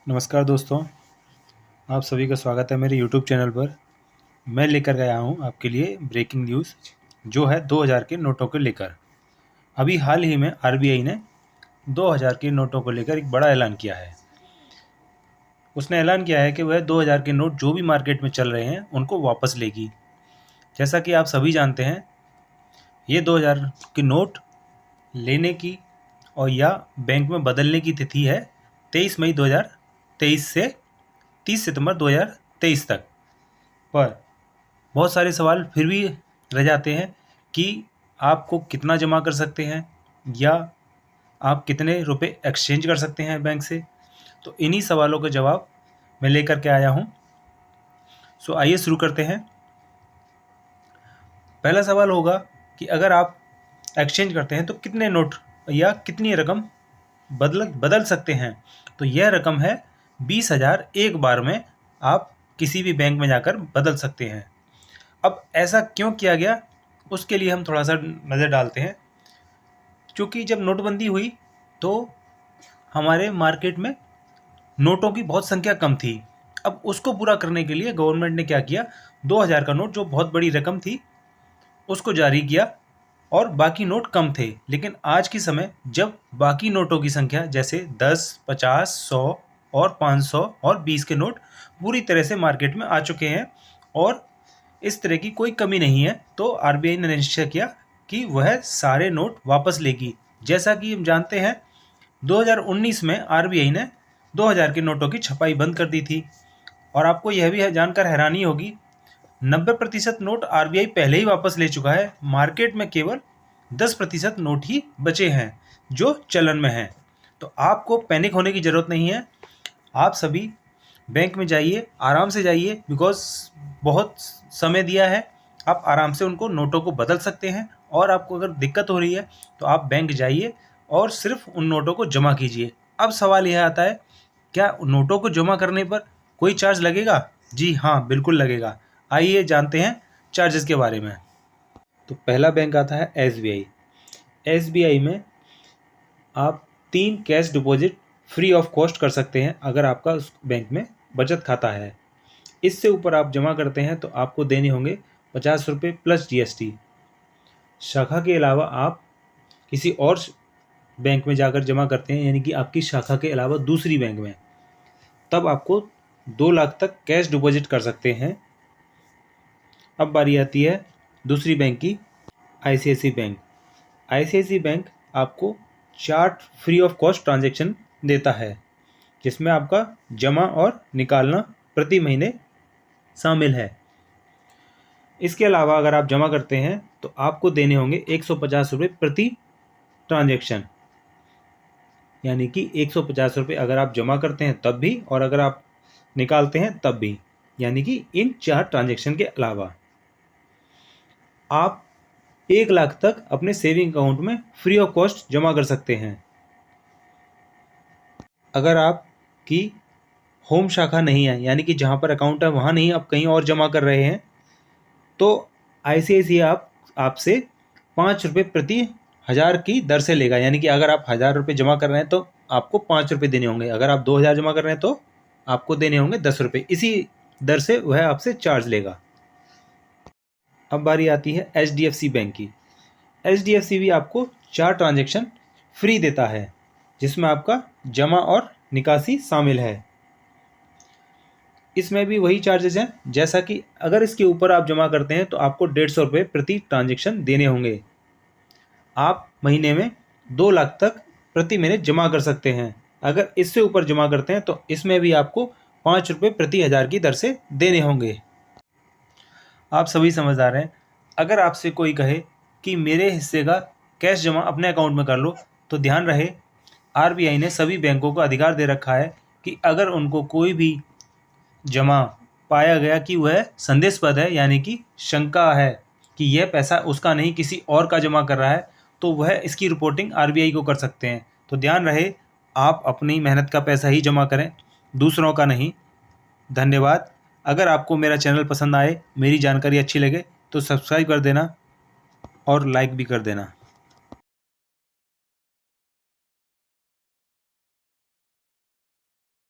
नमस्कार दोस्तों, आप सभी का स्वागत है मेरे यूट्यूब चैनल पर। मैं लेकर गया हूं आपके लिए ब्रेकिंग न्यूज़ जो है 2000 के नोटों को लेकर। अभी हाल ही में आरबीआई ने 2000 के नोटों को लेकर एक बड़ा ऐलान किया है। उसने ऐलान किया है कि वह 2000 के नोट जो भी मार्केट में चल रहे हैं उनको वापस लेगी। जैसा कि आप सभी जानते हैं, ये 2000 के नोट लेने की और या बैंक में बदलने की तिथि है 23 मई 2023 से 30 सितंबर 2023 तक। पर बहुत सारे सवाल फिर भी रह जाते हैं कि आपको कितना जमा कर सकते हैं या आप कितने रुपए एक्सचेंज कर सकते हैं बैंक से। तो इन्हीं सवालों के जवाब मैं लेकर के आया हूं। सो आइए शुरू करते हैं। पहला सवाल होगा कि अगर आप एक्सचेंज करते हैं तो कितने नोट या कितनी रकम बदल सकते हैं। तो यह रकम है 20,000 एक बार में आप किसी भी बैंक में जाकर बदल सकते हैं। अब ऐसा क्यों किया गया, उसके लिए हम थोड़ा सा नज़र डालते हैं। क्योंकि जब नोटबंदी हुई तो हमारे मार्केट में नोटों की बहुत संख्या कम थी। अब उसको पूरा करने के लिए गवर्नमेंट ने क्या किया, 2000 का नोट जो बहुत बड़ी रकम थी उसको जारी किया और बाकी नोट कम थे। लेकिन आज के समय जब बाकी नोटों की संख्या जैसे 10, 50, 100 और 500 और 20 के नोट पूरी तरह से मार्केट में आ चुके हैं और इस तरह की कोई कमी नहीं है, तो आरबीआई ने निश्चय किया कि वह सारे नोट वापस लेगी। जैसा कि हम जानते हैं 2019 में आरबीआई ने 2000 के नोटों की छपाई बंद कर दी थी और आपको यह भी जानकर हैरानी होगी 90% नोट आरबीआई पहले ही वापस ले चुका है। मार्केट में केवल 10% नोट ही बचे हैं जो चलन में हैं। तो आपको पैनिक होने की ज़रूरत नहीं है। आप सभी बैंक में जाइए, आराम से जाइए, बिकॉज बहुत समय दिया है। आप आराम से उनको नोटों को बदल सकते हैं और आपको अगर दिक्कत हो रही है तो आप बैंक जाइए और सिर्फ उन नोटों को जमा कीजिए। अब सवाल यह आता है, क्या नोटों को जमा करने पर कोई चार्ज लगेगा? जी हाँ, बिल्कुल लगेगा। आइए जानते हैं चार्जेस के बारे में। तो पहला बैंक आता है एसबीआई। एसबीआई में आप 3 cash deposit free of cost कर सकते हैं अगर आपका उस बैंक में बचत खाता है। इससे ऊपर आप जमा करते हैं तो आपको देने होंगे 50 रुपये प्लस जीएसटी। शाखा के अलावा आप किसी और बैंक में जाकर जमा करते हैं, यानी कि आपकी शाखा के अलावा दूसरी बैंक में, तब आपको 2 लाख तक कैश डिपॉजिट कर सकते हैं। अब बारी आती है दूसरी बैंक की, आईसीआईसी बैंक। आईसीआईसी बैंक आपको 4 फ्री ऑफ कॉस्ट ट्रांजैक्शन देता है जिसमें आपका जमा और निकालना प्रति महीने शामिल है। इसके अलावा अगर आप जमा करते हैं तो आपको देने होंगे 150 रुपये प्रति ट्रांजैक्शन, यानी कि 150 रुपये अगर आप जमा करते हैं तब भी और अगर आप निकालते हैं तब भी, यानी कि इन 4 ट्रांजैक्शन के अलावा आप 1 लाख तक अपने सेविंग अकाउंट में फ्री ऑफ कॉस्ट जमा कर सकते हैं। अगर आपकी होम शाखा नहीं है, यानी कि जहाँ पर अकाउंट है वहाँ नहीं, आप कहीं और जमा कर रहे हैं, तो आईसीआईसीआई आपसे 5 रुपये प्रति 1000 की दर से लेगा। यानी कि अगर आप 1000 रुपये जमा कर रहे हैं तो आपको 5 रुपये देने होंगे। अगर आप 2000 जमा कर रहे हैं तो आपको देने होंगे 10 रुपये। इसी दर से वह आपसे चार्ज लेगा। अब बारी आती है एचडीएफसी बैंक की। एचडीएफसी भी आपको 4 ट्रांजैक्शन फ्री देता है जिसमें आपका जमा और निकासी शामिल है। इसमें भी वही चार्जेस हैं जैसा कि अगर इसके ऊपर आप जमा करते हैं तो आपको 150 रुपये प्रति ट्रांजैक्शन देने होंगे। आप महीने में 2 लाख तक प्रति महीने जमा कर सकते हैं। अगर इससे ऊपर जमा करते हैं तो इसमें भी आपको 5 रुपये प्रति 1000 की दर से देने होंगे। आप सभी समझदार हैं। अगर आपसे कोई कहे कि मेरे हिस्से का कैश जमा अपने अकाउंट में कर लो, तो ध्यान रहे आरबीआई ने सभी बैंकों को अधिकार दे रखा है कि अगर उनको कोई भी जमा पाया गया कि वह संदेशपद है, यानी कि शंका है कि यह पैसा उसका नहीं किसी और का जमा कर रहा है, तो वह इसकी रिपोर्टिंग आरबीआई को कर सकते हैं। तो ध्यान रहे, आप अपनी मेहनत का पैसा ही जमा करें, दूसरों का नहीं। धन्यवाद। अगर आपको मेरा चैनल पसंद आए, मेरी जानकारी अच्छी लगे तो सब्सक्राइब कर देना और लाइक भी कर देना।